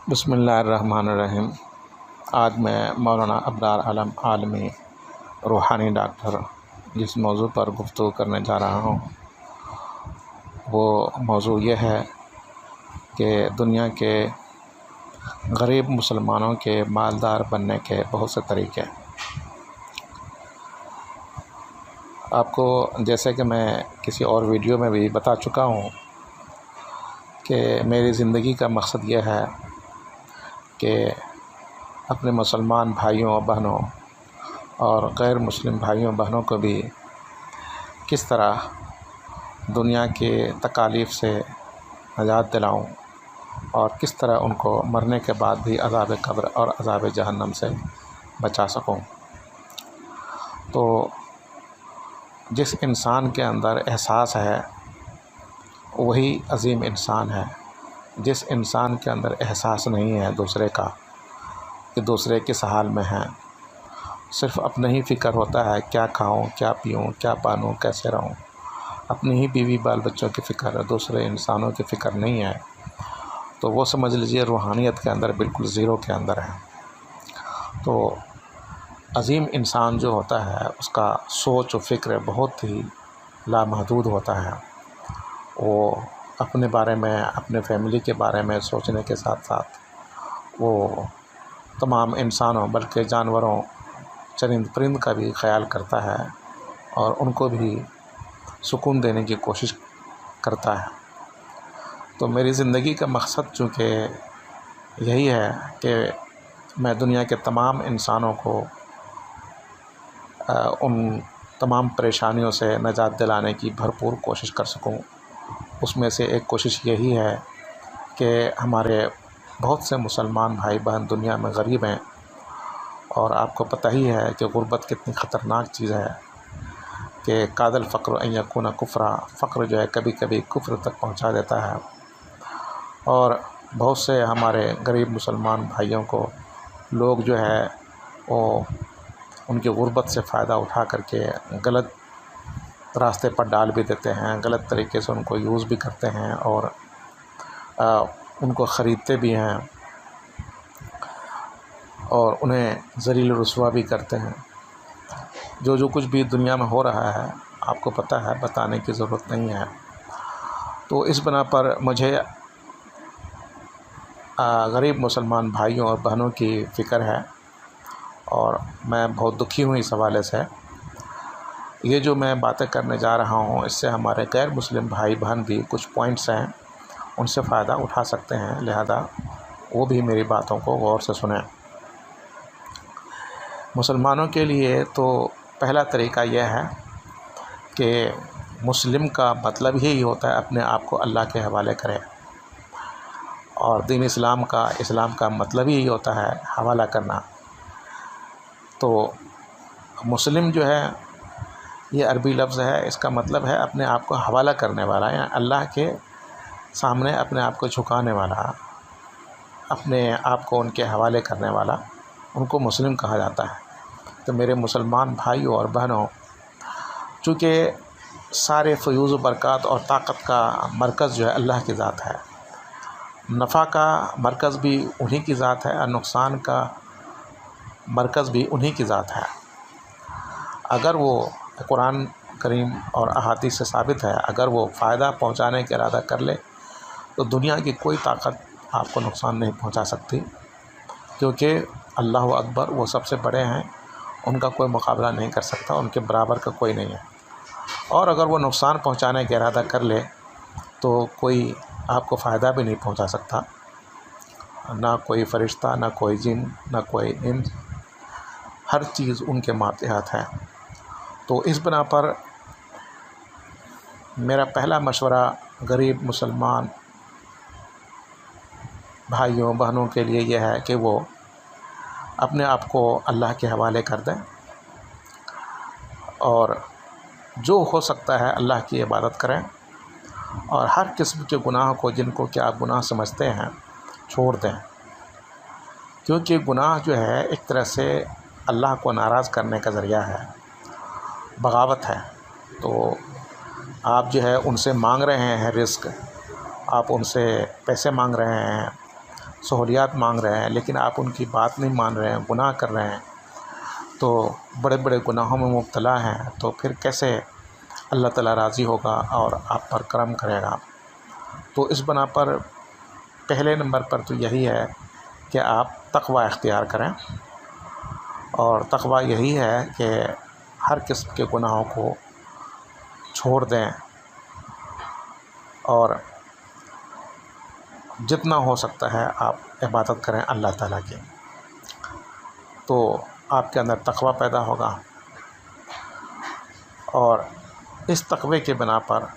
बिस्मिल्लाहिर्रहमानिर्रहीम। आज मैं मौलाना अबरार आलम आलमी रूहानी डॉक्टर जिस मौजू पर गुफ्तगू करने जा रहा हूँ वो मौजू ये है कि दुनिया के गरीब मुसलमानों के मालदार बनने के बहुत से तरीके। आपको जैसे कि मैं किसी और वीडियो में भी बता चुका हूँ कि मेरी ज़िंदगी का मकसद यह है कि अपने मुसलमान भाइयों और बहनों और गैर मुस्लिम भाइयों बहनों को भी किस तरह दुनिया के तकालीफ़ से निजात दिलाऊं और किस तरह उनको मरने के बाद भी अज़ाब कब्र और अज़ाब जहन्नम से बचा सकूं। तो जिस इंसान के अंदर एहसास है वही अजीम इंसान है। जिस इंसान के अंदर एहसास नहीं है दूसरे का कि दूसरे किस हाल में है, सिर्फ़ अपने ही फ़िक्र होता है क्या खाऊं, क्या पीऊं, क्या पहनूं, कैसे रहूं, अपनी ही बीवी बाल बच्चों की फ़िक्र है, दूसरे इंसानों की फ़िक्र नहीं है, तो वो समझ लीजिए रूहानियत के अंदर बिल्कुल ज़ीरो के अंदर है। तो अजीम इंसान जो होता है उसका सोच और फ़िक्र बहुत ही लामहदूद होता है। वो अपने बारे में, अपने फैमिली के बारे में सोचने के साथ साथ वो तमाम इंसानों बल्कि जानवरों, चरिंद परिंद का भी ख्याल करता है और उनको भी सुकून देने की कोशिश करता है। तो मेरी ज़िंदगी का मकसद चूँकि यही है कि मैं दुनिया के तमाम इंसानों को उन तमाम परेशानियों से निजात दिलाने की भरपूर कोशिश कर सकूं। उसमें से एक कोशिश यही है कि हमारे बहुत से मुसलमान भाई बहन दुनिया में गरीब हैं और आपको पता ही है कि गुर्बत कितनी ख़तरनाक चीज़ है कि कादल फ़क्र अन यकून कुफ्रा, फ़क्र जो है कभी कभी कुफ्र तक पहुंचा देता है। और बहुत से हमारे गरीब मुसलमान भाइयों को लोग जो है वो उनकी गुर्बत से फ़ायदा उठा करके गलत रास्ते पर डाल भी देते हैं, गलत तरीके से उनको यूज़ भी करते हैं और उनको ख़रीदते भी हैं और उन्हें ज़लील रुस्वा भी करते हैं। जो कुछ भी दुनिया में हो रहा है आपको पता है, बताने की ज़रूरत नहीं है। तो इस बिना पर मुझे गरीब मुसलमान भाइयों और बहनों की फ़िक्र है और मैं बहुत दुखी हूँ इस हवाले से। ये जो मैं बातें करने जा रहा हूँ इससे हमारे गैर मुस्लिम भाई बहन भी कुछ पॉइंट्स हैं उनसे फ़ायदा उठा सकते हैं, लिहाजा वो भी मेरी बातों को गौर से सुनें। मुसलमानों के लिए तो पहला तरीका यह है कि मुस्लिम का मतलब ही होता है अपने आप को अल्लाह के हवाले करें और दीन इस्लाम का मतलब ही होता है हवाला करना। तो मुस्लिम जो है ये अरबी लफ्ज़ है, इसका मतलब है अपने आप को हवाला करने वाला या अल्लाह के सामने अपने आप को झुकाने वाला, अपने आप को उनके हवाले करने वाला, उनको मुस्लिम कहा जाता है। तो मेरे मुसलमान भाइयों और बहनों, चूँकि सारे फ़यूज़ व बरक़ात और ताकत का मरकज़ जो है अल्लाह की ज़ात है, नफ़ा का मरकज़ भी उन्हीं की ज़ात है और नुकसान का मरकज़ भी उन्हीं की ज़ात है। अगर वो कुरान करीम और अहादीस से साबित है, अगर वो फ़ायदा पहुंचाने का इरादा कर ले तो दुनिया की कोई ताकत आपको नुकसान नहीं पहुंचा सकती, क्योंकि अल्लाह अकबर वो सबसे बड़े हैं, उनका कोई मुकाबला नहीं कर सकता, उनके बराबर का कोई नहीं है। और अगर वो नुकसान पहुंचाने का इरादा कर ले तो कोई आपको फ़ायदा भी नहीं पहुंचा सकता, ना कोई फ़रिश्ता, ना कोई जिन, ना कोई इंस, हर चीज़ उनके मातहत है। तो इस बिना पर मेरा पहला मशवरा गरीब मुसलमान भाइयों बहनों के लिए यह है कि वो अपने आप को अल्लाह के हवाले कर दें और जो हो सकता है अल्लाह की इबादत करें और हर किस्म के गुनाह को, जिनको क्या आप गुनाह समझते हैं, छोड़ दें, क्योंकि गुनाह जो है एक तरह से अल्लाह को नाराज़ करने का ज़रिया है, बगावत है। तो आप जो है उनसे मांग रहे हैं रिज़्क़, आप उनसे पैसे मांग रहे हैं, सहूलियात मांग रहे हैं लेकिन आप उनकी बात नहीं मान रहे हैं, गुनाह कर रहे हैं, तो बड़े बड़े गुनाहों में मुब्तला हैं, तो फिर कैसे अल्लाह ताला राज़ी होगा और आप पर करम करेगा। तो इस बना पर पहले नंबर पर तो यही है कि आप तक़वा इख्तियार करें, और तक़वा यही है कि हर किस्म के गुनाहों को छोड़ दें और जितना हो सकता है आप इबादत करें अल्लाह ताला की, तो आपके अंदर तक़वा पैदा होगा और इस तक़वे के बिना पर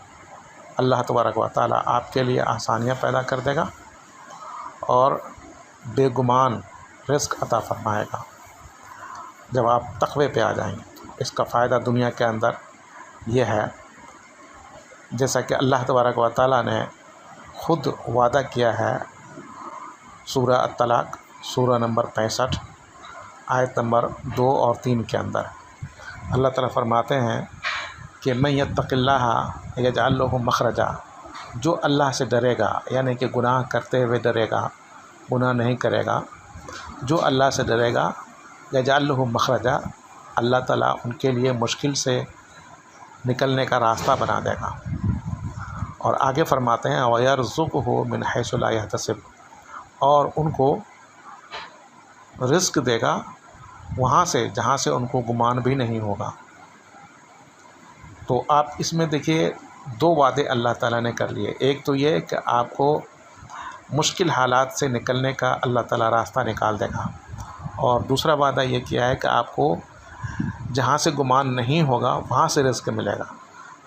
अल्लाह तबारक व तआला आपके लिए आसानियाँ पैदा कर देगा और बेगुमान रिज़्क़ अता फ़रमाएगा जब आप तक़वे पे आ जाएंगे। इसका फ़ायदा दुनिया के अंदर ये है, जैसा कि अल्लाह तबारक व तआला ने ख़ुद वादा किया है सूरह अत-तलाक़ सूरह नंबर 65 आयत नंबर 2 और 3 के अंदर अल्लाह ताला फरमाते हैं कि मैं यत्तक़िल्लाह यजअल लहू मख़रजा, जो अल्लाह से डरेगा यानी कि गुनाह करते हुए डरेगा, गुनाह नहीं करेगा, जो अल्लाह से डरेगा यजअल लहू मख़रजा, अल्लाह ताला उनके लिए मुश्किल से निकलने का रास्ता बना देगा। और आगे फरमाते हैं वयरज़ुक़हु मिन हैसु ला यहतसिब, और उनको रिज़्क़ देगा वहाँ से जहाँ से उनको गुमान भी नहीं होगा। तो आप इसमें देखिए 2 वादे अल्लाह ताला ने कर लिए। एक तो ये कि आपको मुश्किल हालात से निकलने का अल्लाह ताला रास्ता निकाल देगा, और दूसरा वादा ये किया है कि आपको जहाँ से गुमान नहीं होगा वहाँ से रिज़्क़ मिलेगा।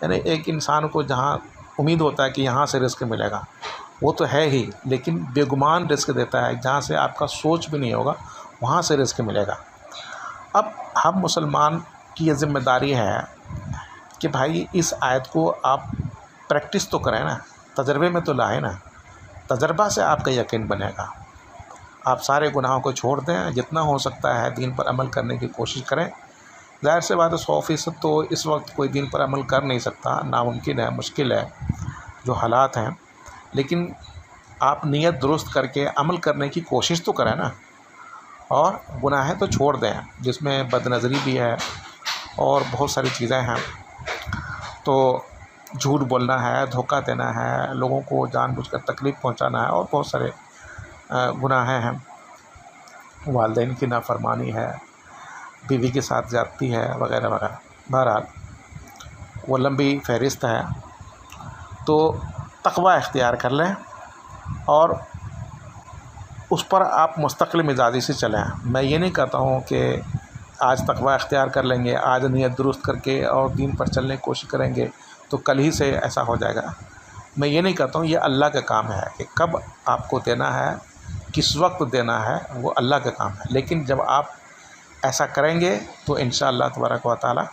यानी एक इंसान को जहाँ उम्मीद होता है कि यहाँ से रिज़्क़ मिलेगा वो तो है ही, लेकिन बेगुमान रिज़्क़ देता है जहाँ से आपका सोच भी नहीं होगा वहाँ से रिज़्क़ मिलेगा। अब हम मुसलमान की ये ज़िम्मेदारी है कि भाई इस आयत को आप प्रैक्टिस तो करें ना, तजर्बे में तो लाए ना, तजर्बा से आपका यकीन बनेगा। आप सारे गुनाहों को छोड़ दें, जितना हो सकता है दीन पर अमल करने की कोशिश करें। ज़ाहिर सी बात है 100% तो इस वक्त कोई दीन पर अमल कर नहीं सकता, नामुमकिन है, मुश्किल है जो हालात हैं, लेकिन आप नीयत दुरुस्त करके अमल करने की कोशिश तो करें ना, और गुनाहें तो छोड़ दें जिसमें बदनज़री भी है और बहुत सारी चीज़ें हैं। तो झूठ बोलना है, धोखा देना है, लोगों को जानबूझकर तकलीफ़ पहुंचाना है, और बहुत सारे गुनाहें हैं। वालिदैन की नाफरमानी है, बीवी के साथ ज़्यादती है, वगैरह वगैरह। बहरहाल वो लंबी फ़हरिस्त है। तो तक़वा इख्तियार कर लें और उस पर आप मुस्तक़िल मिजाजी से चलें। मैं ये नहीं कहता हूँ कि आज तक़वा इख्तियार कर लेंगे, आज नियत दुरुस्त करके और दीन पर चलने की कोशिश करेंगे तो कल ही से ऐसा हो जाएगा। मैं ये नहीं कहता हूँ, ये अल्लाह का काम है कि कब आपको देना है, किस वक्त देना है, वो अल्लाह का काम है। लेकिन जब आप ऐसा करेंगे तो इंशाअल्लाह तबारक व तआला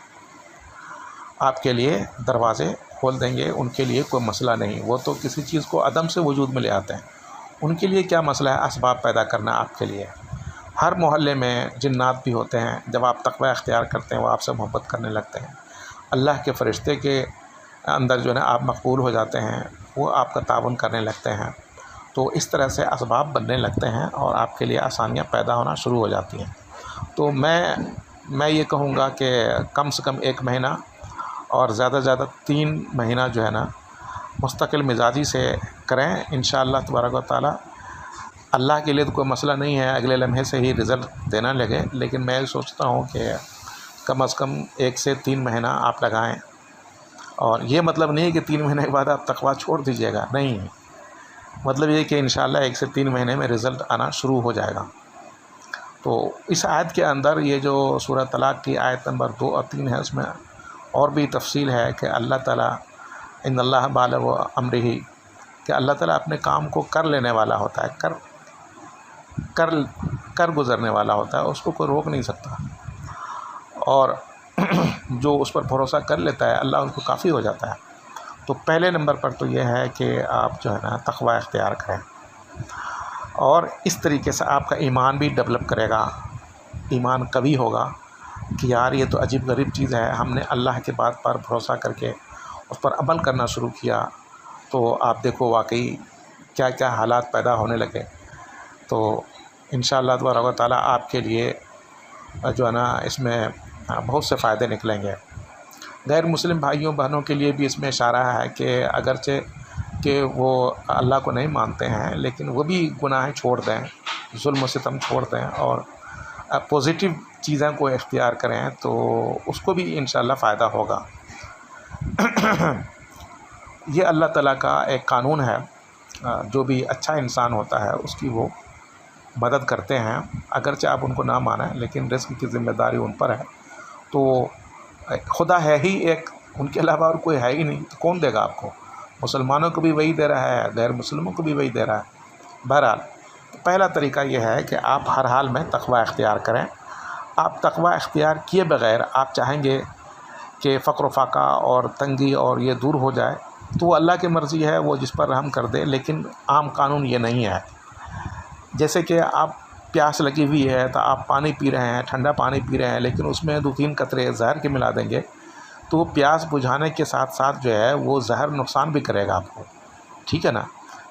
आपके लिए दरवाज़े खोल देंगे। उनके लिए कोई मसला नहीं, वो तो किसी चीज़ को अदम से वजूद में ले आते हैं। उनके लिए क्या मसला है असबाब पैदा करना आपके लिए। हर मोहल्ले में जिन्नात भी होते हैं, जब आप तक़वा इख्तियार करते हैं वो आपसे मोहब्बत करने लगते हैं। अल्लाह के फ़रिश्ते के अंदर जो है ना आप मकबूल हो जाते हैं, वो आपका ताउन करने लगते हैं। तो इस तरह से असबाब बनने लगते हैं और आपके लिए आसानियाँ पैदा होना शुरू हो जाती हैं। तो मैं ये कहूँगा कि कम से कम 1 महीना और ज़्यादा से ज़्यादा 3 महीना जो है ना मुस्तक़िल मिजाजी से करें। इंशाअल्लाह तबारक व तआला अल्लाह के लिए तो कोई मसला नहीं है, अगले लम्हे से ही रिज़ल्ट देना लगे। लेकिन मैं सोचता हूँ कि कम से कम 1 से 3 महीना आप लगाएं। और ये मतलब नहीं है कि 3 महीने के बाद आप तक़वा छोड़ दीजिएगा, नहीं, मतलब ये कि इंशाअल्लाह 1 से 3 महीने में रिज़ल्ट आना शुरू हो जाएगा। तो इस आयत के अंदर ये जो सूरह तलाक़ की आयत नंबर 2 और 3 है, उसमें और भी तफसील है कि अल्लाह ताला इन्नल्लाह बालिग़ अम्रिही, कि अल्लाह ताला अपने काम को कर लेने वाला होता है, कर गुज़रने वाला होता है, उसको कोई रोक नहीं सकता। और जो उस पर भरोसा कर लेता है अल्लाह उनको काफ़ी हो जाता है। तो पहले नंबर पर तो ये है कि आप जो है ना तक़वा इख्तियार करें, और इस तरीके से आपका ईमान भी डेवलप करेगा। ईमान कभी होगा कि यार ये तो अजीब गरीब चीज़ है, हमने अल्लाह के बात पर भरोसा करके उस पर अमल करना शुरू किया तो आप देखो वाकई क्या क्या हालात पैदा होने लगे। तो इंशाअल्लाह तबारक व तआला आपके लिए जो है ना इसमें बहुत से फ़ायदे निकलेंगे। गैर मुस्लिम भाइयों बहनों के लिए भी इसमें इशारा है कि अगरचे कि वो अल्लाह को नहीं मानते हैं, लेकिन वो भी गुनाहें छोड़ दें, जुल्म सितम छोड़ दें और पॉजिटिव चीज़ों को इख्तियार करें, तो उसको भी इंशाअल्लाह फ़ायदा होगा। ये अल्लाह ताला का एक कानून है, जो भी अच्छा इंसान होता है उसकी वो मदद करते हैं, अगरचे आप उनको ना मानें, लेकिन रिस्क की ज़िम्मेदारी उन पर है। तो खुदा है ही एक, उनके अलावा और कोई है ही नहीं, तो कौन देगा आपको? मुसलमानों को भी वही दे रहा है, गैर मुसलमानों को भी वही दे रहा है। बहरहाल पहला तरीका ये है कि आप हर हाल में तक़वा इख्तियार करें। आप तक़वा इख्तियार किए बग़ैर आप चाहेंगे कि फ़क़्र व फ़ाक़ा और तंगी और ये दूर हो जाए, तो वो अल्लाह की मर्ज़ी है, वो जिस पर रहम कर दे, लेकिन आम कानून ये नहीं है। जैसे कि आप प्यास लगी हुई है तो आप पानी पी रहे हैं, ठंडा पानी पी रहे हैं, लेकिन उसमें 2-3 कतरे ज़हर के मिला देंगे, तो वो प्यास बुझाने के साथ साथ जो है वो ज़हर नुकसान भी करेगा आपको, ठीक है ना।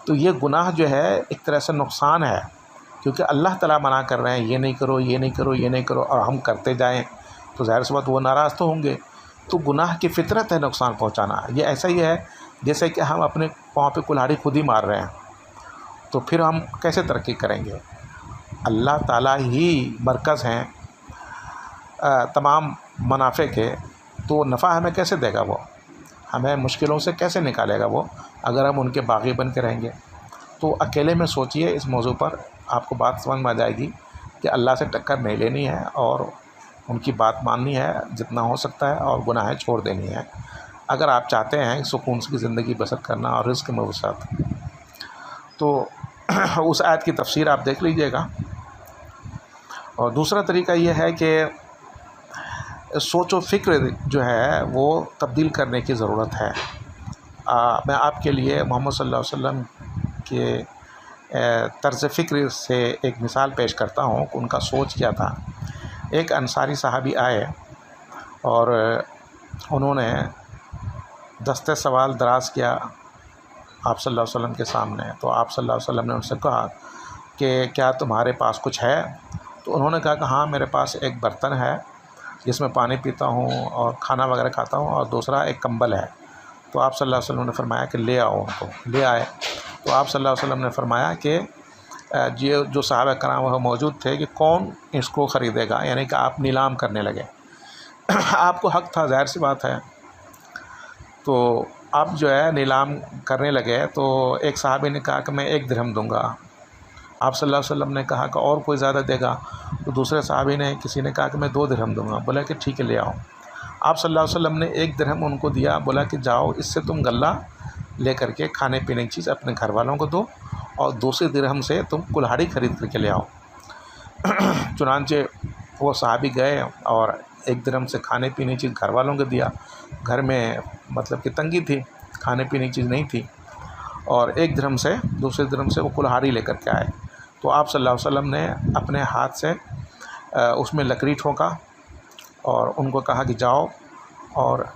तो ये गुनाह जो है एक तरह से नुकसान है, क्योंकि अल्लाह ताला मना कर रहे हैं ये नहीं करो, ये नहीं करो, ये नहीं करो, और हम करते जाएं तो ज़ाहिर सी बात वो नाराज़ तो होंगे। तो गुनाह की फ़ितरत है नुकसान पहुंचाना। ये ऐसा ही है जैसे कि हम अपने पाँव पे कुल्हाड़ी खुद ही मार रहे हैं, तो फिर हम कैसे तरक्की करेंगे? अल्लाह ताला ही मरकज़ हैं तमाम मुनाफ़े के, तो नफ़ा हमें कैसे देगा? वो हमें मुश्किलों से कैसे निकालेगा वो, अगर हम उनके बागी बन के रहेंगे? तो अकेले में सोचिए इस मौजू पर, आपको बात समझ में आ जाएगी कि अल्लाह से टक्कर नहीं लेनी है और उनकी बात माननी है जितना हो सकता है, और गुनाहें छोड़ देनी है, अगर आप चाहते हैं सुकून की ज़िंदगी बसर करना और रिज़्क़ में वसअत। तो उस आयत की तफसीर आप देख लीजिएगा। और दूसरा तरीका ये है कि सोच व फ़िक्र जो है वो तब्दील करने की ज़रूरत है। मैं आपके लिए मोहम्मद सल्लल्लाहु अलैहि वसल्लम के तर्ज़ फ़िक्र से एक मिसाल पेश करता हूँ कि उनका सोच क्या था। एक अंसारी साहबी आए और उन्होंने दस्ते सवाल दराज़ किया आप सल्लल्लाहु अलैहि वसल्लम के सामने। तो आप सल्लल्लाहु अलैहि वसल्लम ने उनसे कहा कि क्या तुम्हारे पास कुछ है? तो उन्होंने कहा कि हाँ, मेरे पास एक बर्तन है जिसमें पानी पीता हूँ और खाना वगैरह खाता हूँ, और दूसरा एक कंबल है। तो आप सल्लल्लाहु अलैहि वसल्लम ने फरमाया कि ले आओ उनको। ले आए तो आप सल्लल्लाहु अलैहि वसल्लम ने फरमाया कि ये जो सहाबा कराम वह मौजूद थे कि कौन इसको ख़रीदेगा, यानी कि आप नीलाम करने लगे। आपको हक़ था, ज़ाहिर सी बात है। तो आप जो है नीलाम करने लगे, तो एक सहाबी ने कहा कि मैं 1 दिरहम दूँगा। आप सल्लल्लाहु अलैहि वसल्लम ने कहा कि और कोई ज़्यादा देगा? तो दूसरे सहाबी ने किसी ने कहा कि मैं 2 दिरहम दूँगा। बोला कि ठीक है, ले आओ। आप सल्लल्लाहु अलैहि वसल्लम ने 1 दिरहम उनको दिया, बोला कि जाओ इससे तुम गल्ला ले करके खाने पीने की चीज़ अपने घर वालों को दो, और दूसरे दिरहम से तुम कुल्हाड़ी ख़रीद करके ले आओ। चुनांचे वो सहाबी गए और 1 दिरहम से खाने पीने की चीज़ घर वालों को दिया। घर में मतलब कि तंगी थी, खाने पीने की चीज़ नहीं थी, और 1 दिरहम से दूसरे दिरहम से वो कुल्हाड़ी लेकर के आए। तो आप सल्लल्लाहु अलैहि वसल्लम ने अपने हाथ से उसमें लकड़ी ठोका और उनको कहा कि जाओ और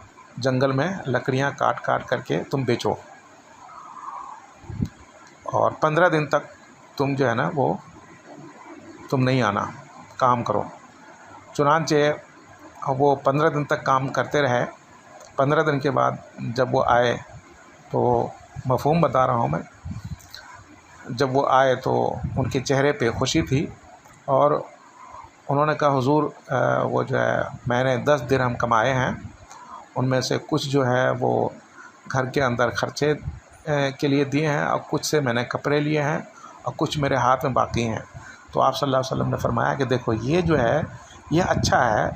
जंगल में लकड़ियाँ काट काट करके तुम बेचो, और 15 दिन तक तुम जो है ना वो तुम नहीं आना, काम करो। चुनांचे वो 15 दिन तक काम करते रहे। 15 दिन के बाद जब वो आए, तो मफ़हूम बता रहा हूँ मैं, जब वो आए तो उनके चेहरे पे खुशी थी, और उन्होंने कहा हुज़ूर वो जो है मैंने 10 दिरहम कमाए हैं, उनमें से कुछ जो है वो घर के अंदर ख़र्चे के लिए दिए हैं, और कुछ से मैंने कपड़े लिए हैं, और कुछ मेरे हाथ में बाकी हैं। तो आप सल्लल्लाहु अलैहि वसल्लम ने फरमाया कि देखो ये जो है ये अच्छा है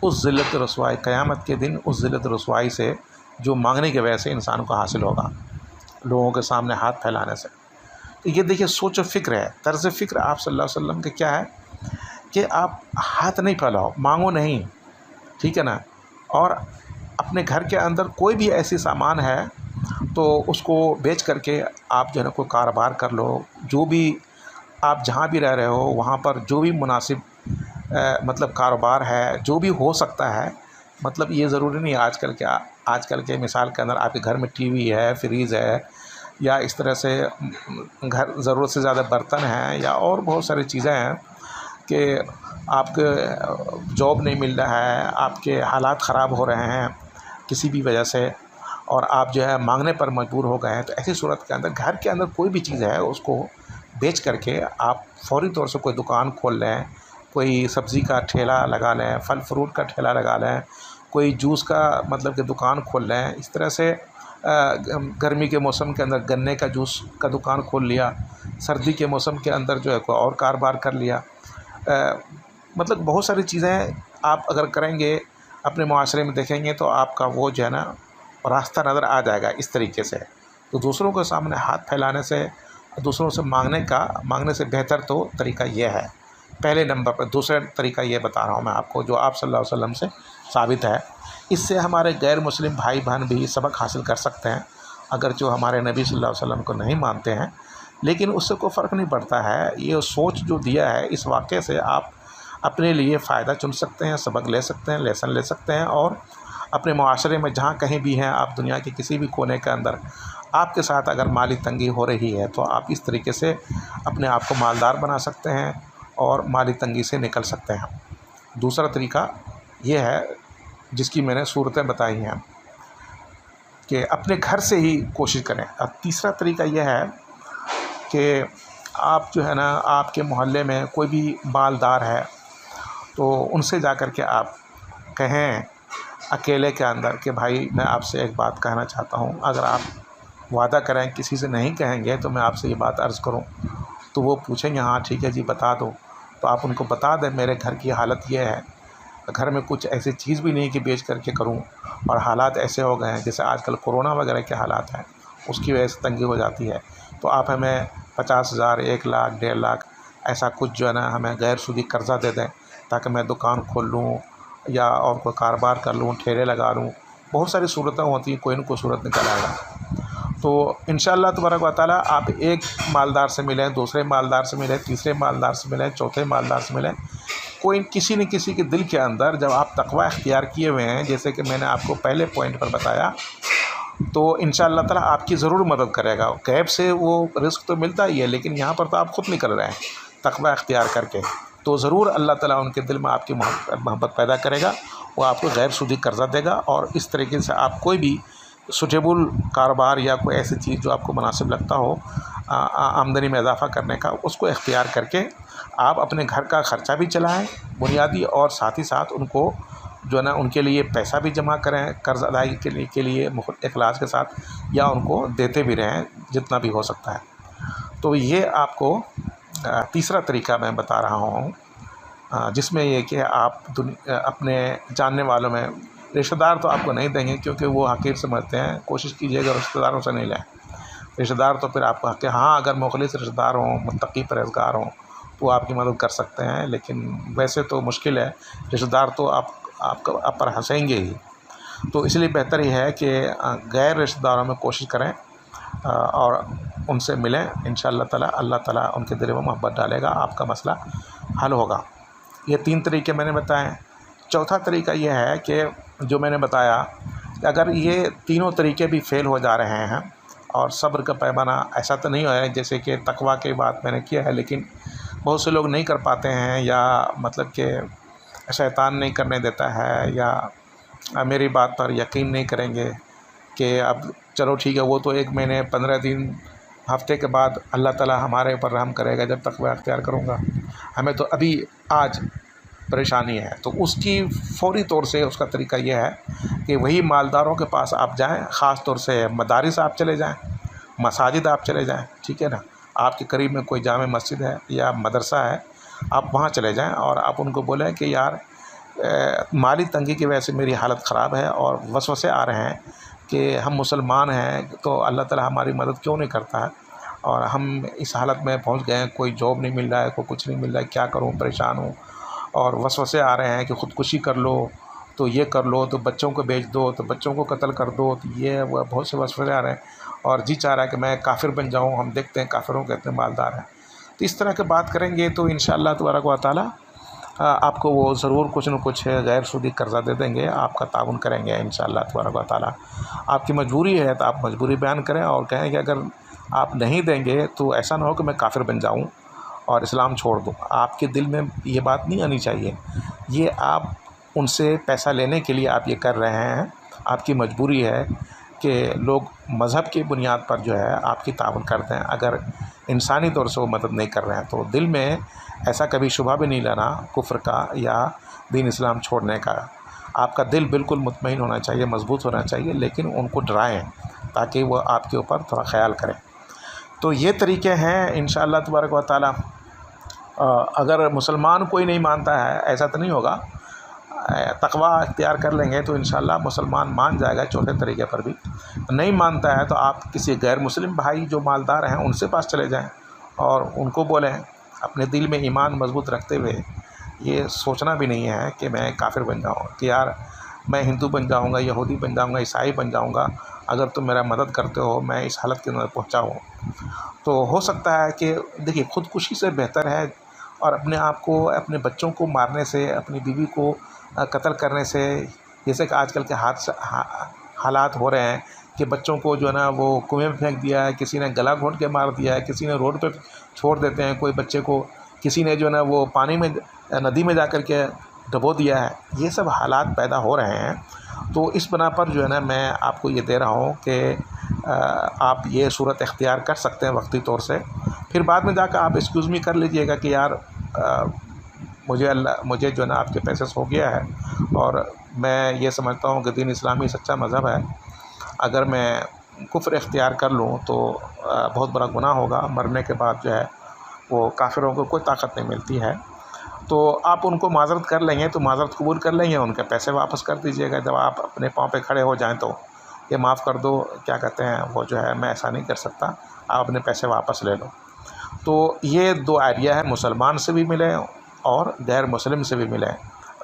उस ज़िल्लत रसवाई, क़यामत के दिन उस ज़िल्लत रसवाई से जो मांगने की वजह से इंसान को हासिल होगा, लोगों के सामने हाथ फैलाने से। तो ये देखिए सोच व फ़िक्र है, तर्ज़ फ़िक्र आप सल्लल्लाहु अलैहि वसल्लम का क्या है कि आप हाथ नहीं फैलाओ, मांगो नहीं, ठीक है ना। और अपने घर के अंदर कोई भी ऐसी सामान है तो उसको बेच करके आप जो है ना कोई कारोबार कर लो। जो भी आप जहाँ भी रह रहे हो वहाँ पर जो भी मुनासिब मतलब कारोबार है, जो भी हो सकता है, मतलब ये ज़रूरी नहीं आजकल के मिसाल के अंदर आपके घर में टीवी है, फ्रीज़ है, या इस तरह से घर ज़रूरत से ज़्यादा बर्तन हैं या और बहुत सारी चीज़ें हैं कि आपके जॉब नहीं मिल रहा है, आपके हालात ख़राब हो रहे हैं किसी भी वजह से, और आप जो है मांगने पर मजबूर हो गए हैं, तो ऐसी सूरत के अंदर घर के अंदर कोई भी चीज़ है उसको बेच करके आप फ़ौरी तौर से कोई दुकान खोल लें, कोई सब्ज़ी का ठेला लगा लें, फल फ्रूट का ठेला लगा लें, कोई जूस का मतलब कि दुकान खोल लें। इस तरह से गर्मी के मौसम के अंदर गन्ने का जूस का दुकान खोल लिया, सर्दी के मौसम के अंदर जो है कोई और कारोबार कर लिया। मतलब बहुत सारी चीज़ें आप अगर करेंगे, अपने मुआशरे में देखेंगे तो आपका वो जो है ना रास्ता नज़र आ जाएगा इस तरीके से। तो दूसरों के सामने हाथ फैलाने से, दूसरों से मांगने से बेहतर तो तरीका ये है पहले नंबर पर। दूसरा तरीका ये बता रहा हूँ मैं आपको, जो आप सल्लल्लाहु अलैहि वसल्लम से साबित है। इससे हमारे गैर मुस्लिम भाई बहन भी सबक हासिल कर सकते हैं, अगर जो हमारे नबी सल्लल्लाहु अलैहि वसल्लम को नहीं मानते हैं, लेकिन उससे कोई फ़र्क नहीं पड़ता है। ये सोच जो दिया है, इस वाक़े से आप अपने लिए फ़ायदा चुन सकते हैं, सबक ले सकते हैं, लेसन ले सकते हैं, और अपने मुआशरे में जहाँ कहीं भी हैं आप, दुनिया के किसी भी कोने के अंदर आपके साथ अगर माली तंगी हो रही है, तो आप इस तरीके से अपने आप को मालदार बना सकते हैं और माली तंगी से निकल सकते हैं। दूसरा तरीका ये है जिसकी मैंने सूरतें बताई हैं कि अपने घर से ही कोशिश करें। अब तीसरा तरीका यह है कि आप जो है ना, आपके मोहल्ले में कोई भी मालदार है तो उनसे जा कर के आप कहें अकेले के अंदर कि भाई मैं आपसे एक बात कहना चाहता हूँ। अगर आप वादा करें, किसी से नहीं कहेंगे तो मैं आपसे ये बात अर्ज़ करूँ, तो वो पूछेंगे हाँ ठीक है जी बता दो। तो आप उनको बता दें मेरे घर की हालत ये है, घर में कुछ ऐसी चीज़ भी नहीं कि बेच करके करूं, और हालात ऐसे हो गए हैं जैसे आजकल कोरोना वगैरह के हालात हैं, उसकी वजह से तंगी हो जाती है। तो आप हमें 50,000, 1 लाख, 1.5 लाख ऐसा कुछ जो है ना हमें गैर सूदी कर्ज़ा दे दें, ताकि मैं दुकान खोल लूँ या और कोई कारोबार कर लूँ, ठेले लगा लूँ। बहुत सारी सूरतें होती हैं, कोई न कोई सूरत निकल आएगा। तो इंशाअल्लाह तबारक व तआला आप एक मालदार से मिलें, दूसरे मालदार से मिलें, तीसरे मालदार से मिलें, चौथे मालदार से मिलें, कोई किसी न किसी के दिल के अंदर जब आप तक़वा इख्तियार किए हुए हैं, जैसे कि मैंने आपको पहले पॉइंट पर बताया, तो इंशाअल्लाह ताला आपकी ज़रूर मदद करेगा। गैब से वो रिज़्क़ तो मिलता ही है, लेकिन यहाँ पर तो आप ख़ुद निकल रहे हैं तक़वा इख्तियार करके, तो ज़रूर अल्लाह ताला उनके दिल में आपकी मोहब्बत पैदा करेगा। वो आपको गैर सूदी कर्ज़ा देगा, और इस तरीके से आप कोई भी सूटेबल कारोबार या कोई ऐसी चीज़ जो आपको मुनासिब लगता हो आमदनी में इजाफ़ा करने का, उसको इख्तियार करके आप अपने घर का ख़र्चा भी चलाएँ बुनियादी, और साथ ही साथ उनको जो है ना उनके लिए पैसा भी जमा करें कर्ज़ अदायगी के लिए इखलास के साथ, या उनको देते भी रहें जितना भी हो सकता है। तो ये आपको तीसरा तरीका मैं बता रहा हूँ, जिसमें ये कि आप अपने जानने वालों में, रिश्तेदार तो आपको नहीं देंगे क्योंकि वो हक़ीर समझते हैं, कोशिश कीजिएगा रिश्तेदारों से नहीं लें। रिश्तेदार तो फिर आपको कि हाँ अगर मुखलिस रिश्तेदार हों, मुत्तकी परहेज़गार हों, तो आपकी मदद कर सकते हैं, लेकिन वैसे तो मुश्किल है। रिश्तेदार तो आप पर हंसेंगे ही। तो इसलिए बेहतर ये है कि गैर रिश्तेदारों में कोशिश करें और उनसे मिलें। इंशाअल्लाह ताला अल्लाह ताला उनके दिल में मोहब्बत डालेगा, आपका मसला हल होगा। ये 3 तरीके मैंने बताए। चौथा तरीका ये है कि जो मैंने बताया कि अगर ये तीनों तरीके भी फ़ेल हो जा रहे हैं, और सब्र का पैमाना ऐसा तो नहीं है जैसे कि तकवा की बात मैंने किया है, लेकिन बहुत से लोग नहीं कर पाते हैं, या मतलब कि शैतान नहीं करने देता है, या मेरी बात पर यकीन नहीं करेंगे कि अब चलो ठीक है, वो तो 1 महीने 15 दिन हफ्ते के बाद अल्लाह ताला हमारे ऊपर रहम करेगा जब तकवा अख्तियार करूँगा, हमें तो अभी आज परेशानी है। तो उसकी फ़ौरी तौर से उसका तरीका यह है कि वही मालदारों के पास आप जाएं, ख़ास तौर से मदारिस आप चले जाएं, मसाजिद आप चले जाएं, ठीक है ना, आपके करीब में कोई जामे मस्जिद है या मदरसा है, आप वहाँ चले जाएं और आप उनको बोलें कि यार माली तंगी की वजह से मेरी हालत ख़राब है और वसवसे आ रहे हैं कि हम मुसलमान हैं तो अल्लाह ताला हमारी मदद क्यों नहीं करता है, और हम इस हालत में पहुँच गए हैं, कोई जॉब नहीं मिल रहा है, कोई कुछ नहीं मिल रहा है, क्या करूँ, परेशान हूँ, और वसवसे आ रहे हैं कि ख़ुदकुशी कर लो, तो ये कर लो, तो बच्चों को बेच दो, तो बच्चों को कत्ल कर दो, तो ये वो बहुत से वसवसे आ रहे हैं, और जी चाह रहा है कि मैं काफिर बन जाऊँ, हम देखते हैं काफिरों के इतने मालदार हैं। तो इस तरह की बात करेंगे तो इंशाअल्लाह तबारक व तआला आपको वो ज़रूर कुछ न कुछ गैर सूदी कर्ज़ा दे देंगे, आपका ताउन करेंगे इंशाअल्लाह तबारक व तआला। आपकी मजबूरी है तो आप मजबूरी बयान करें और कहें कि अगर आप नहीं देंगे तो ऐसा ना हो कि मैं काफिर बन जाऊं और इस्लाम छोड़ दूं। आपके दिल में ये बात नहीं आनी चाहिए। ये आप उनसे पैसा लेने के लिए आप ये कर रहे हैं, आपकी मजबूरी है कि लोग मज़हब की बुनियाद पर जो है आपकी तावन करते हैं। अगर इंसानी तौर से वो मदद नहीं कर रहे हैं तो दिल में ऐसा कभी शुबा भी नहीं लाना कुफ्र का या दीन इस्लाम छोड़ने का। आपका दिल बिल्कुल मुतमईन होना चाहिए, मजबूत होना चाहिए, लेकिन उनको डराएं ताकि वो आपके ऊपर थोड़ा ख्याल करें। तो ये तरीके हैं इंशाअल्लाह तबारक व तआला। अगर मुसलमान कोई नहीं मानता है, ऐसा तो नहीं होगा, तकवा इख्तियार कर लेंगे तो इंशाअल्लाह मुसलमान मान जाएगा चौथे तरीके पर भी। नहीं मानता है तो आप किसी गैर मुस्लिम भाई जो मालदार हैं उनसे पास चले जाएं और उनको बोलें, अपने दिल में ईमान मजबूत रखते हुए ये सोचना भी नहीं है कि मैं काफिर बन जाऊँ, कि यार मैं हिंदू बन जाऊँगा, यहूदी बन जाऊँगा, ईसाई बन जाऊँगा, अगर तुम मेरा मदद करते हो मैं इस हालत के अंदर पहुँचा हूँ। तो हो सकता है कि देखिए, ख़ुदकुशी से बेहतर है और अपने आप को, अपने बच्चों को मारने से, अपनी बीवी को कत्ल करने से, जैसे कि आजकल के हालात हो रहे हैं कि बच्चों को जो है ना वो कुएं में फेंक दिया है, किसी ने गला घोंट के मार दिया है, किसी ने रोड पे छोड़ देते हैं कोई बच्चे को, किसी ने जो है ना वो पानी में, नदी में जाकर के डबो दिया है। ये सब हालात पैदा हो रहे हैं। तो इस बना पर जो है ना मैं आपको ये दे रहा हूँ कि आप ये सूरत इख्तियार कर सकते हैं वक्ती तौर से, फिर बाद में जाकर आप एक्सक्यूज़ मी कर लीजिएगा कि यार मुझे जो है ना आपके पैसे से हो गया है और मैं ये समझता हूँ कि दीन इस्लामी सच्चा मज़हब है। अगर मैं कुफ्र इख्तियार कर लूँ तो बहुत बड़ा गुनाह होगा, मरने के बाद जो है वो काफिरों को कोई ताकत नहीं मिलती है। तो आप उनको माज़रत कर लेंगे तो माज़रत कबूल कर लेंगे, उनके पैसे वापस कर दीजिएगा। जब आप अपने पाँव पे खड़े हो जाएं तो ये माफ़ कर दो, क्या कहते हैं वो जो है, मैं ऐसा नहीं कर सकता, आप अपने पैसे वापस ले लो। तो ये दो आइडिया है, मुसलमान से भी मिले और गैर मुस्लिम से भी मिले।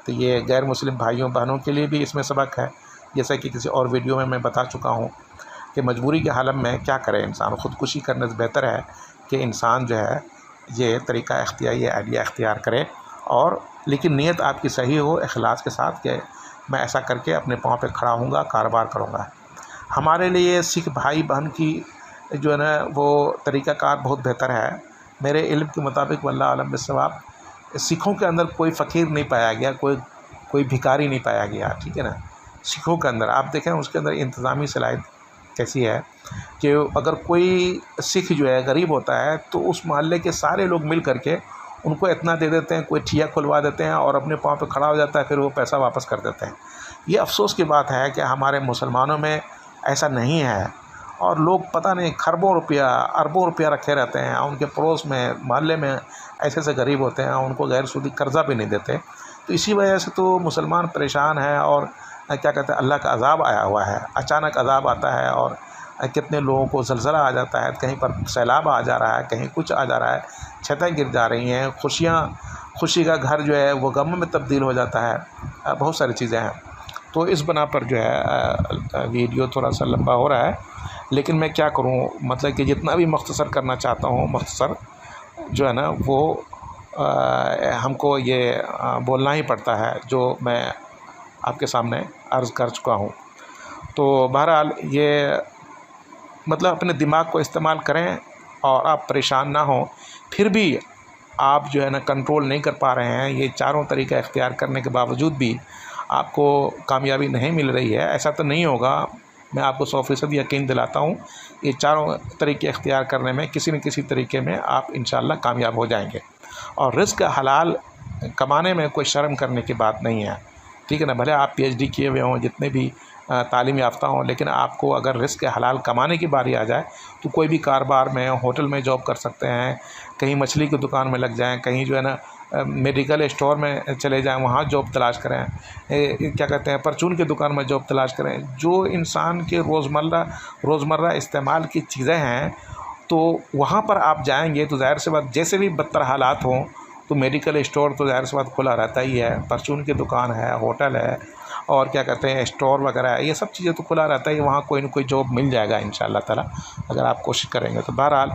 तो ये गैर मुस्लिम भाइयों बहनों के लिए भी इसमें सबक है, जैसा कि किसी और वीडियो में मैं बता चुका हूँ कि मजबूरी के हालत में क्या करे इंसान। ख़ुदकुशी करने से बेहतर है कि इंसान जो है ये तरीका इख्तियार, ये आइडिया इख्तियार करे, और लेकिन नीयत आपकी सही हो, इखलास के साथ कि मैं ऐसा करके अपने पाँव पे खड़ा होऊंगा, कारोबार करूँगा। हमारे लिए सिख भाई बहन की जो है ना वो तरीक़ाकार बहुत बेहतर है। मेरे इल्म के मुताबिक वल्लाह आलम बिस्सवाब, सिखों के अंदर कोई फ़कीर नहीं पाया गया, कोई भिखारी नहीं पाया गया, ठीक है ना। सिखों के अंदर आप देखें उसके अंदर इंतज़ामी सलाहियत कैसी है कि अगर कोई सिख जो है गरीब होता है तो उस मोहल्ले के सारे लोग मिल करके उनको इतना दे देते हैं, कोई ठिया खुलवा देते हैं और अपने पाँव पे खड़ा हो जाता है, फिर वो पैसा वापस कर देते हैं। ये अफ़सोस की बात है कि हमारे मुसलमानों में ऐसा नहीं है, और लोग पता नहीं खरबों रुपया, अरबों रुपया रखे रहते हैं। उनके पड़ोस में, मोहल्ले में ऐसे ऐसे गरीब होते हैं, उनको गैर सूदी कर्ज़ा भी नहीं देते। तो इसी वजह से तो मुसलमान परेशान हैं और क्या कहते हैं, अल्लाह का अज़ाब आया हुआ है। अचानक अज़ाब आता है और कितने लोगों को ज़लज़ला आ जाता है, कहीं पर सैलाब आ जा रहा है, कहीं कुछ आ जा रहा है, छतें गिर जा रही हैं, खुशी का घर जो है वो गम में तब्दील हो जाता है। बहुत सारी चीज़ें हैं। तो इस बना पर जो है वीडियो थोड़ा सा लंबा हो रहा है, लेकिन मैं क्या करूं, मतलब कि जितना भी मुख्तसर करना चाहता हूं, मुख्तसर जो है ना वो हमको ये बोलना ही पड़ता है जो मैं आपके सामने अर्ज़ कर चुका हूं। तो बहरहाल ये मतलब अपने दिमाग को इस्तेमाल करें और आप परेशान ना हों। फिर भी आप जो है ना कंट्रोल नहीं कर पा रहे हैं, ये चारों तरीक़े इख्तियार करने के बावजूद भी आपको कामयाबी नहीं मिल रही है, ऐसा तो नहीं होगा। मैं आपको 100% यकीन दिलाता हूँ, ये चारों तरीक़े इख्तियार करने में किसी न किसी तरीके में आप इंशाअल्लाह कामयाब हो जाएंगे। और रिज़्क़ हलाल कमाने में कोई शर्म करने की बात नहीं है, ठीक है ना। भले आप PhD किए हुए हों, जितने भी तालीम याफ्ता हों, लेकिन आपको अगर रिज़्क़ हलाल कमाने की बारी आ जाए तो कोई भी कारोबार में, होटल में जॉब कर सकते हैं, कहीं मछली की दुकान में लग जाएं, कहीं जो है ना मेडिकल स्टोर में चले जाएं, वहाँ जॉब तलाश करें, क्या कहते हैं परचून की दुकान में जॉब तलाश करें। जो इंसान के रोज़मर्रा इस्तेमाल की चीज़ें हैं तो वहाँ पर आप जाएंगे तो ज़ाहिर सी बात, जैसे भी बदतर हालात हों तो मेडिकल स्टोर तो ज़ाहिर सी बात खुला रहता ही है, परचून की दुकान है, होटल है, और क्या कहते हैं स्टोर वगैरह है, ये सब चीज़ें तो खुला रहता है। वहाँ कोई न कोई जॉब मिल जाएगा इंशाअल्लाह ताला, अगर आप कोशिश करेंगे तो। बहरहाल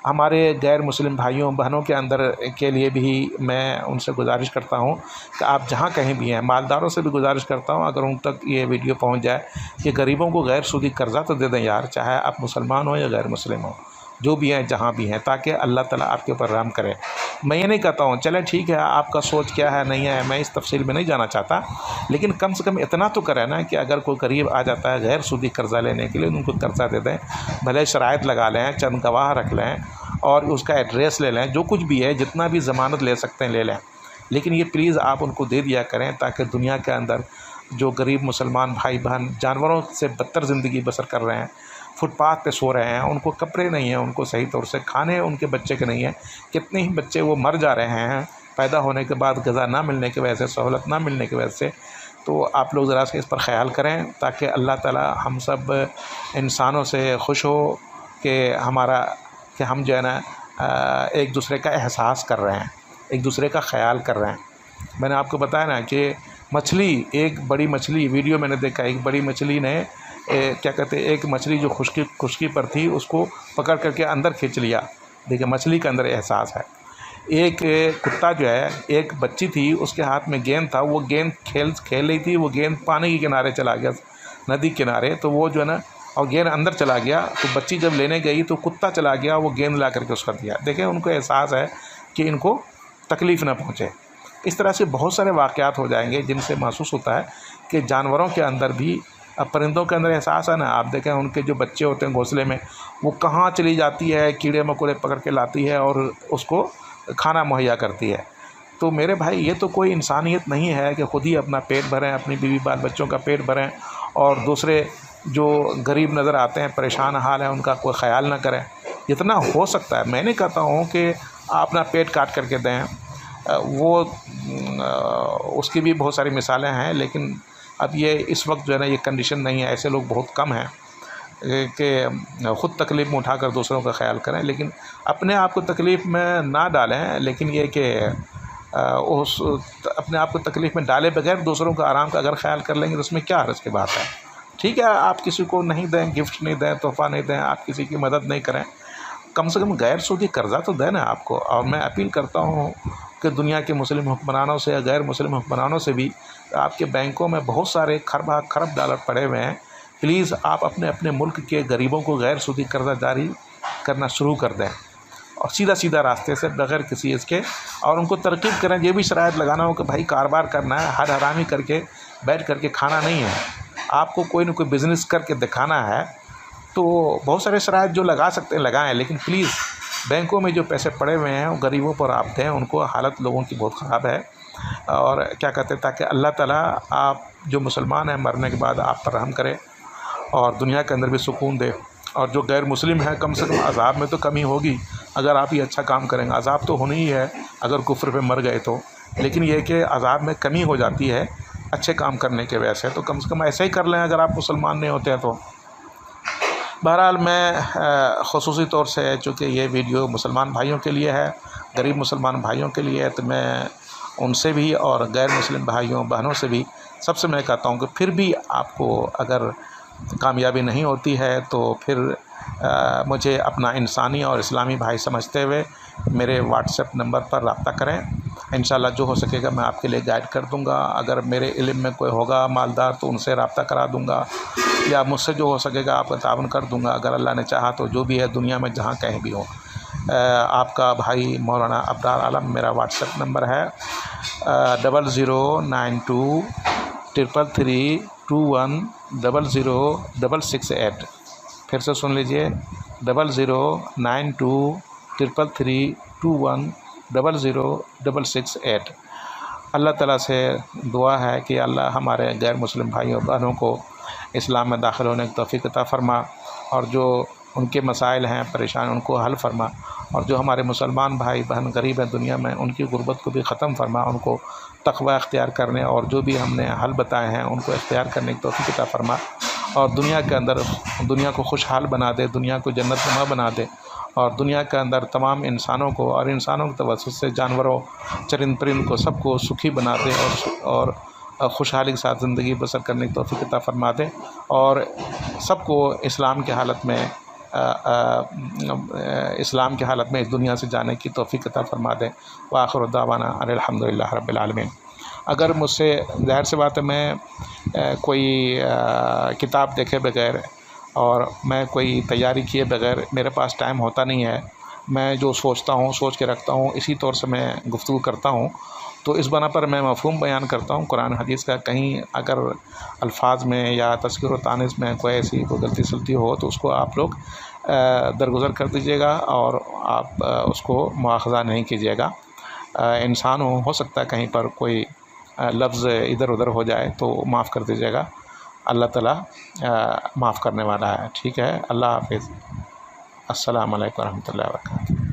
हमारे गैर मुस्लिम भाइयों बहनों के अंदर के लिए भी मैं उनसे गुजारिश करता हूँ कि आप जहाँ कहीं भी हैं, मालदारों से भी गुजारिश करता हूँ, अगर उन तक ये वीडियो पहुँच जाए कि गरीबों को गैर सूदी कर्ज़ा तो दे दें यार, चाहे आप मुसलमान हो या गैर मुस्लिम हो। जो भी हैं जहाँ भी हैं, ताकि अल्लाह ताला आपके ऊपर रहम करे। मैं ये नहीं कहता हूँ चले ठीक है आपका सोच क्या है नहीं है, मैं इस तफसील में नहीं जाना चाहता, लेकिन कम से कम इतना तो करें ना कि अगर कोई गरीब आ जाता है गैर सूदी कर्ज़ा लेने के लिए, उनको कर्ज़ा दे दें, भले शराइत लगा लें, चंद गवाह रख लें और उसका एड्रेस ले लें, जो कुछ भी है जितना भी ज़मानत ले सकते हैं ले लें, लेकिन ये प्लीज़ आप उनको दे दिया करें, ताकि दुनिया के अंदर जो गरीब मुसलमान भाई बहन जानवरों से बदतर ज़िंदगी बसर कर रहे हैं, फुटपाथ पे सो रहे हैं, उनको कपड़े नहीं हैं, उनको सही तौर से खाने उनके बच्चे के नहीं हैं, कितने ही बच्चे वो मर जा रहे हैं पैदा होने के बाद ग़िज़ा ना मिलने की वजह से, सहूलत ना मिलने की वजह से। तो आप लोग ज़रा से इस पर ख़याल करें, ताकि अल्लाह ताला हम सब इंसानों से खुश हो कि हम जो है ना एक दूसरे का एहसास कर रहे हैं, एक दूसरे का ख़याल कर रहे हैं। मैंने आपको बताया ना कि मछली, एक बड़ी मछली, वीडियो मैंने देखा, एक बड़ी मछली ने क्या कहते हैं, एक मछली जो खुशकी पर थी उसको पकड़ करके अंदर खींच लिया। देखिए मछली के अंदर एहसास है। एक कुत्ता जो है, एक बच्ची थी उसके हाथ में गेंद था, वो गेंद खेल रही थी, वो गेंद पानी के किनारे चला गया, नदी किनारे, तो वो जो है ना और गेंद अंदर चला गया, तो बच्ची जब लेने गई तो कुत्ता चला गया, वो गेंद ला करके उसका दिया। देखें उनको एहसास है कि इनको तकलीफ़ ना पहुँचे। इस तरह से बहुत सारे वाक़यात हो जाएंगे जिनसे महसूस होता है कि जानवरों के अंदर भी, अब परिंदों के अंदर एहसास है ना, आप देखें उनके जो बच्चे होते हैं घोंसले में, वो कहाँ चली जाती है, कीड़े मकोड़े पकड़ के लाती है और उसको खाना मुहैया करती है। तो मेरे भाई ये तो कोई इंसानियत नहीं है कि ख़ुद ही अपना पेट भरें, अपनी बीवी बाल बच्चों का पेट भरें और दूसरे जो गरीब नज़र आते हैं, परेशान हाल है, उनका कोई ख़याल ना करें। जितना हो सकता है, मैं नहीं कहता हूँ कि आप अपना पेट काट करके दें, वो उसकी भी बहुत सारी मिसालें हैं, लेकिन अब ये इस वक्त जो है ना ये कंडीशन नहीं है, ऐसे लोग बहुत कम हैं कि ख़ुद तकलीफ़ में उठाकर दूसरों का ख्याल करें, लेकिन अपने आप को तकलीफ़ में ना डालें। लेकिन ये कि अपने आप को तकलीफ़ में डाले बगैर दूसरों का आराम का अगर ख्याल कर लेंगे तो उसमें क्या हर्ज की बात है। ठीक है आप किसी को नहीं दें, गिफ्ट नहीं दें, तोहफ़ा नहीं दें, आप किसी की मदद नहीं करें, कम से कम गैर सूदी कर्ज़ा तो दें ना आपको। और मैं अपील करता हूँ कि दुनिया के मुस्लिम हुक्मरानों से या गैर मुस्लिम हुक्मरानों से भी, आपके बैंकों में बहुत सारे खरब डॉलर पड़े हुए हैं, प्लीज़ आप अपने अपने मुल्क के गरीबों को गैर सूदी कर्ज़ा जारी करना शुरू कर दें और सीधा रास्ते से बग़ैर किसी इसके, और उनको तरकीब करें। ये भी शराइत लगाना हो कि भाई कारोबार करना है, हर हरामी करके बैठ करके खाना नहीं है, आपको कोई न कोई बिज़नेस करके दिखाना है, तो बहुत सारे शराइत जो लगा सकते हैं लगाएं, लेकिन प्लीज़ बैंकों में जो पैसे पड़े हुए हैं वो गरीबों पर आप दें, उनको हालत लोगों की बहुत ख़राब है। और क्या कहते हैं, ताकि अल्लाह ताला आप जो मुसलमान हैं मरने के बाद आप पर रहम करे और दुनिया के अंदर भी सुकून दे, और जो गैर मुस्लिम है कम से कम अज़ाब में तो कमी होगी अगर आप ये अच्छा काम करेंगे। अज़ाब तो होनी ही है अगर कुफ्र पे मर गए तो, लेकिन यह कि अज़ाब में कमी हो जाती है अच्छे काम करने के वजह से, तो कम से कम ऐसे ही कर लें अगर आप मुसलमान नहीं होते हैं तो। बहरहाल मैं ख़ुसूसी तौर से, चूँकि ये वीडियो मुसलमान भाइयों के लिए है, गरीब मुसलमान भाइयों के लिए है, तो मैं उनसे भी और गैर मुस्लिम भाइयों बहनों से भी सबसे मैं कहता हूँ कि फिर भी आपको अगर कामयाबी नहीं होती है तो फिर मुझे अपना इंसानी और इस्लामी भाई समझते हुए मेरे व्हाट्सएप नंबर पर रब्ता करें। इंशाल्लाह जो हो सकेगा मैं आपके लिए गाइड कर दूंगा। अगर मेरे इल्म में कोई होगा मालदार तो उनसे रब्ता करा दूंगा, या मुझसे जो हो सकेगा आपका तावन कर दूंगा, अगर अल्लाह ने चाहा तो। जो भी है दुनिया में जहाँ कहीं भी हो, आपका भाई मौलाना अब्रार आलम मेरा व्हाट्सएप नंबर है 00923331000668। फिर से सुन लीजिए 00923331000668। अल्लाह ताला से दुआ है कि अल्लाह हमारे गैर मुस्लिम भाइयों बहनों को इस्लाम में दाखिल होने की तौफीक अता फरमा, और जो उनके मसाइल हैं परेशान उनको हल फरमा, और जो हमारे मुसलमान भाई बहन गरीब हैं दुनिया में उनकी गुर्बत को भी ख़त्म फरमा, उनको तक़वा इख्तियार करने और जो भी हमने हल बताए हैं उनको इख्तियार करने की तौफीक अता फरमा, और दुनिया के अंदर दुनिया को खुशहाल बना दे, दुनिया को जन्नतनुमा बना दे, और दुनिया के अंदर तमाम इंसानों को और इंसानों के तवज्जुह से जानवरों चरिंद परिंद को सबको सुखी बना दे और खुशहाली के साथ ज़िंदगी बसर करने की तौफीक अता फरमा दे, और सबको इस्लाम की हालत में इस्लाम की हालत में इस दुनिया से जाने की तौफीक अता फरमा दे। व आखिर दावाना अनिल हम्दुलिल्लाह रब्बिल आलमीन। अगर मुझसे ज़ाहिर सी बात है मैं कोई किताब देखे बगैर और मैं कोई तैयारी किए बगैर, मेरे पास टाइम होता नहीं है, मैं जो सोचता हूँ सोच के रखता हूँ इसी तौर से मैं गुफ्तगू करता हूँ। तो इस बना पर मैं मफ़हूम बयान करता हूँ कुरान हदीस का। कहीं अगर अल्फाज में या तज़किर व तानीस में कोई ऐसी कोई गलती सलती हो तो उसको आप लोग दरगुज़र कर दीजिएगा और आप उसको मुआख़ज़ा नहीं कीजिएगा। इंसान हो सकता है कहीं पर कोई लफ्ज़ इधर उधर हो जाए तो माफ़ कर दीजिएगा। अल्लाह ताला माफ़ करने वाला है। ठीक है, अल्लाह हाफ़िज़। अस्सलामु अलैकुम व रहमतुल्लाहि व बरकातुहू।